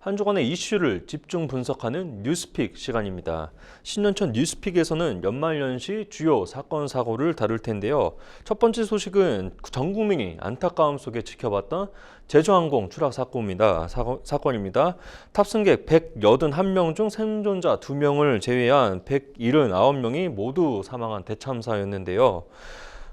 한 주간의 이슈를 집중 분석하는 뉴스픽 시간입니다. 신년첫 뉴스픽에서는 연말연시 주요 사건, 사고를 다룰 텐데요. 첫 번째 소식은 전 국민이 안타까움 속에 지켜봤던 제주항공 추락 사건입니다. 탑승객 181명 중 생존자 2명을 제외한 179명이 모두 사망한 대참사였는데요.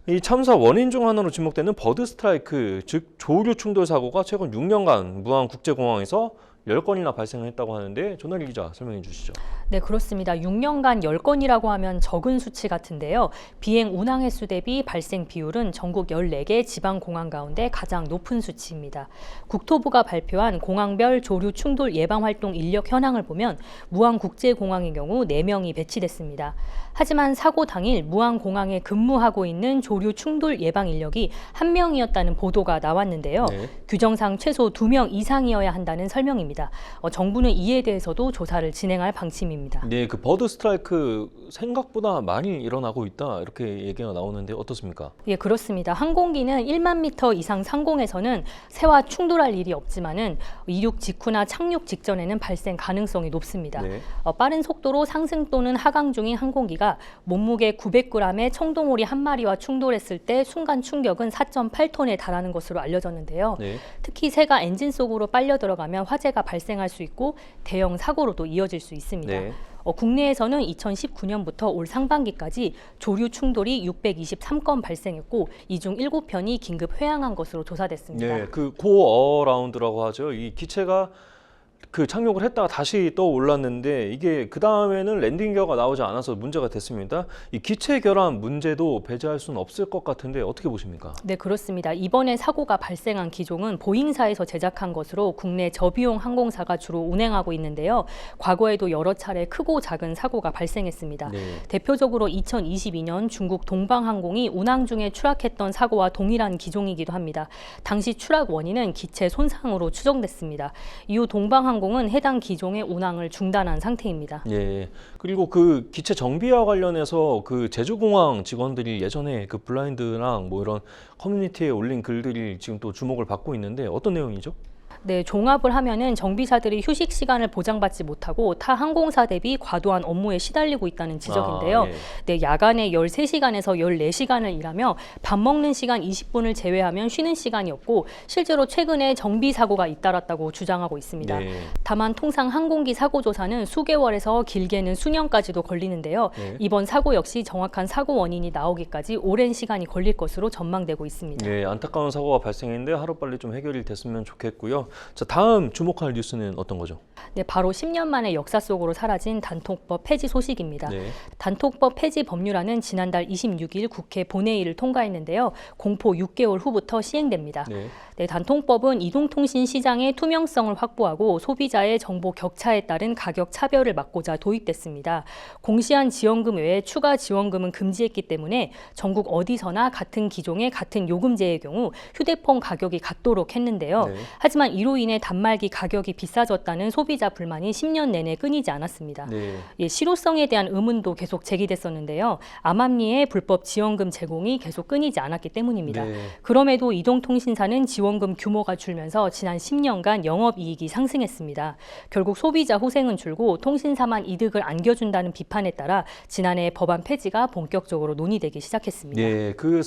이 참사 원인 중 하나로 지목되는 버드 스트라이크, 즉 조류 충돌 사고가 최근 6년간 무안국제공항에서 10건이나 발생했다고 하는데 조나리 기자 설명해 주시죠. 네, 그렇습니다. 6년간 10건이라고 하면 적은 수치 같은데요. 비행 운항 횟수 대비 발생 비율은 전국 14개 지방공항 가운데 가장 높은 수치입니다. 국토부가 발표한 공항별 조류 충돌 예방 활동 인력 현황을 보면 무안국제공항의 경우 4명이 배치됐습니다. 하지만 사고 당일 무안공항에 근무하고 있는 조류 충돌 예방 인력이 1명이었다는 보도가 나왔는데요. 네. 규정상 최소 2명 이상이어야 한다는 설명입니다. 정부는 이에 대해서도 조사를 진행할 방침입니다. 네, 그 버드 스트라이크 생각보다 많이 일어나고 있다 이렇게 얘기가 나오는데 어떻습니까? 예, 그렇습니다. 항공기는 1만 미터 이상 상공에서는 새와 충돌할 일이 없지만은 이륙 직후나 착륙 직전에는 발생 가능성이 높습니다. 네. 빠른 속도로 상승 또는 하강 중인 항공기가 몸무게 900g의 청동오리 한 마리와 충돌했을 때 순간 충격은 4.8톤에 달하는 것으로 알려졌는데요. 네. 특히 새가 엔진 속으로 빨려 들어가면 화재가 발생할 수 있고 대형 사고로도 이어질 수 있습니다. 네. 국내에서는 2019년부터 올 상반기까지 조류 충돌이 623건 발생했고 이 중 7편이 긴급 회항한 것으로 조사됐습니다. 네, 그 고어라운드라고 하죠. 이 기체가 그 착륙을 했다가 다시 또 올랐는데 이게 그 다음에는 랜딩 기어가 나오지 않아서 문제가 됐습니다. 이 기체 결함 문제도 배제할 수는 없을 것 같은데 어떻게 보십니까? 네, 그렇습니다. 이번에 사고가 발생한 기종은 보잉사에서 제작한 것으로 국내 저비용 항공사가 주로 운행하고 있는데요. 과거에도 여러 차례 크고 작은 사고가 발생했습니다. 네. 대표적으로 2022년 중국 동방항공이 운항 중에 추락했던 사고와 동일한 기종이기도 합니다. 당시 추락 원인은 기체 손상으로 추정됐습니다. 이후 동방항공은 해당 기종의 운항을 중단한 상태입니다. 예. 그리고 그 기체 정비와 관련해서 그 제주공항 직원들이 예전에 그 블라인드랑 뭐 이런 커뮤니티에 올린 글들이 지금 또 주목을 받고 있는데 어떤 내용이죠? 네, 종합을 하면은 정비사들이 휴식 시간을 보장받지 못하고 타 항공사 대비 과도한 업무에 시달리고 있다는 지적인데요. 예. 네, 야간에 13시간에서 14시간을 일하며 밥 먹는 시간 20분을 제외하면 쉬는 시간이 없고 실제로 최근에 정비 사고가 잇따랐다고 주장하고 있습니다. 네. 다만 통상 항공기 사고 조사는 수개월에서 길게는 수년까지도 걸리는데요. 네. 이번 사고 역시 정확한 사고 원인이 나오기까지 오랜 시간이 걸릴 것으로 전망되고 있습니다. 네, 안타까운 사고가 발생했는데 하루빨리 좀 해결이 됐으면 좋겠고요. 자, 다음 주목할 뉴스는 어떤 거죠? 네, 바로 10년 만에 역사 속으로 사라진 단통법 폐지 소식입니다. 네. 단통법 폐지 법률안은 지난달 26일 국회 본회의를 통과했는데요. 공포 6개월 후부터 시행됩니다. 네. 네, 단통법은 이동통신 시장의 투명성을 확보하고 소비자의 정보 격차에 따른 가격 차별을 막고자 도입됐습니다. 공시한 지원금 외에 추가 지원금은 금지했기 때문에 전국 어디서나 같은 기종의 같은 요금제의 경우 휴대폰 가격이 같도록 했는데요. 네. 하지만 이로 인해 단말기 가격이 비싸졌다는 소비자 불만이 10년 내내 끊이지 않았습니다. 네. 예, 실효성에 대한 의문도 계속 제기됐었는데요. 암암리의 불법 지원금 제공이 계속 끊이지 않았기 때문입니다. 네. 그럼에도 이동통신사는 지원금 규모가 줄면서 지난 10년간 영업이익이 상승했습니다. 결국 소비자 호생은 줄고 통신사만 이득을 안겨준다는 비판에 따라 지난해 법안 폐지가 본격적으로 논의되기 시작했습니다. 네, 그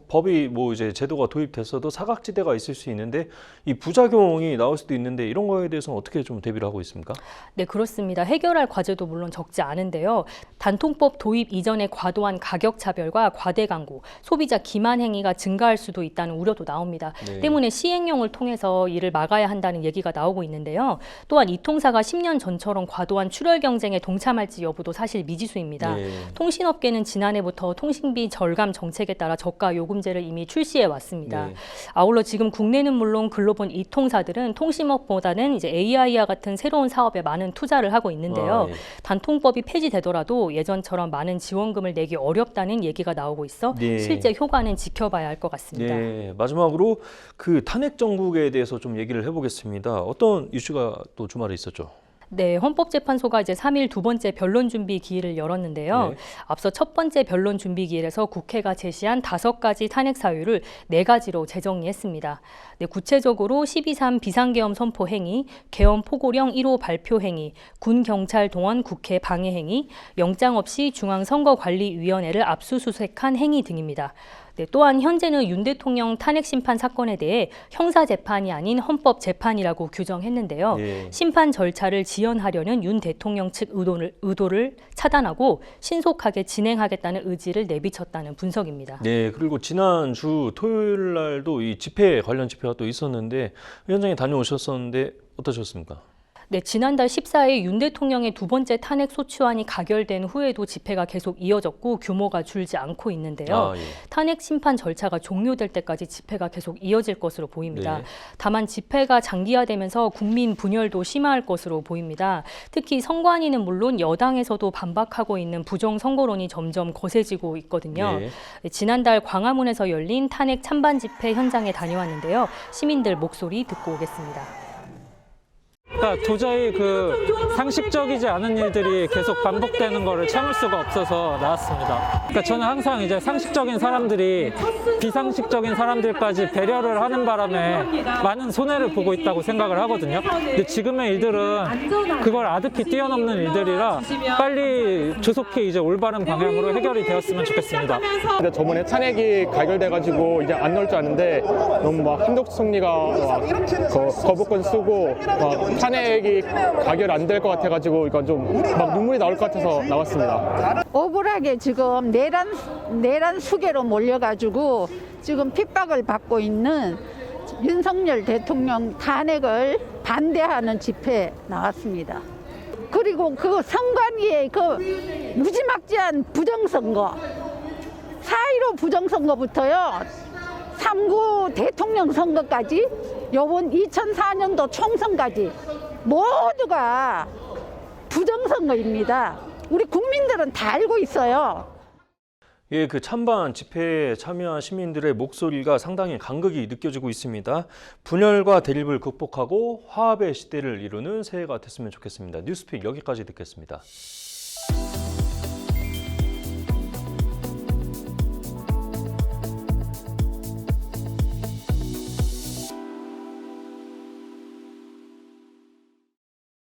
법이 뭐 이제 제도가 도입됐어도 사각지대가 있을 수 있는데 이 부작용이 나올 수도 있는데 이런 거에 대해서는 어떻게 좀 대비를 하고 있습니까? 네, 그렇습니다. 해결할 과제도 물론 적지 않은데요. 단통법 도입 이전의 과도한 가격 차별과 과대 광고, 소비자 기만 행위가 증가할 수도 있다는 우려도 나옵니다. 네. 때문에 시행령을 통해서 이를 막아야 한다는 얘기가 나오고 있는데요. 또한 이 통사가 10년 전처럼 과도한 출혈 경쟁에 동참할지 여부도 사실 미지수입니다. 네. 통신업계는 지난해부터 통신비 절감 정책에 따라 저가 요금제를 이미 출시해 왔습니다. 네. 아울러 지금 국내는 물론 글로벌 이 통사들은 통신업보다는 이제 AI와 같은 새로운 사업에 많은 투자를 하고 있는데요. 예. 단통법이 폐지되더라도 예전처럼 많은 지원금을 내기 어렵다는 얘기가 나오고 있어 네. 실제 효과는 지켜봐야 할 것 같습니다. 네, 마지막으로 그 탄핵 정국에 대해서 좀 얘기를 해보겠습니다. 어떤 이슈가 또 주말에 있었죠? 네, 헌법재판소가 이제 3일 두 번째 변론 준비 기일을 열었는데요. 네. 앞서 첫 번째 변론 준비 기일에서 국회가 제시한 5가지 탄핵 사유를 4가지로 재정리했습니다. 네, 구체적으로 12.3 비상계엄 선포 행위, 계엄 포고령 1호 발표 행위, 군 경찰 동원 국회 방해 행위, 영장 없이 중앙선거관리위원회를 압수수색한 행위 등입니다. 네, 또한 현재는 윤 대통령 탄핵 심판 사건에 대해 형사 재판이 아닌 헌법 재판이라고 규정했는데요. 예. 심판 절차를 지연하려는 윤 대통령 측 의도를 차단하고 신속하게 진행하겠다는 의지를 내비쳤다는 분석입니다. 네, 그리고 지난주 토요일 날도 이 집회 관련 집회가 또 있었는데 현장에 다녀오셨었는데 어떠셨습니까? 네, 지난달 14일 윤 대통령의 두 번째 탄핵 소추안이 가결된 후에도 집회가 계속 이어졌고 규모가 줄지 않고 있는데요. 예. 탄핵 심판 절차가 종료될 때까지 집회가 계속 이어질 것으로 보입니다. 네. 다만 집회가 장기화되면서 국민 분열도 심화할 것으로 보입니다. 특히 선관위는 물론 여당에서도 반박하고 있는 부정선거론이 점점 거세지고 있거든요. 네. 지난달 광화문에서 열린 탄핵 찬반 집회 현장에 다녀왔는데요. 시민들 목소리 듣고 오겠습니다. 그러니까 도저히 상식적이지 않은 일들이 계속 반복되는 거를 참을 수가 없어서 나왔습니다. 그러니까 저는 항상 이제 상식적인 사람들이 비상식적인 사람들까지 배려를 하는 바람에 많은 손해를 보고 있다고 생각을 하거든요. 근데 지금의 일들은 그걸 아득히 뛰어넘는 일들이라 빨리 조속히 이제 올바른 방향으로 해결이 되었으면 좋겠습니다. 근데 저번에 탄핵이 가결돼가지고 이제 안 나올 줄 아는데 너무 막 한덕수 총리가 거부권 쓰고 탄핵이 가결 안 될 것 같아가지고 이건 좀 막 눈물이 나올 것 같아서 나왔습니다. 억울하게 지금 내란 수계로 몰려가지고 지금 핍박을 받고 있는 윤석열 대통령 탄핵을 반대하는 집회에 나왔습니다. 그리고 그 선관위의 그 무지막지한 부정선거, 4.15 부정선거부터요, 3.9 대통령 선거까지, 요번 2004년도 총선까지 모두가 부정선거입니다. 우리 국민들은 다 알고 있어요. 예, 그 찬반 집회에 참여한 시민들의 목소리가 상당히 간극이 느껴지고 있습니다. 분열과 대립을 극복하고 화합의 시대를 이루는 새해가 됐으면 좋겠습니다. 뉴스픽 여기까지 듣겠습니다.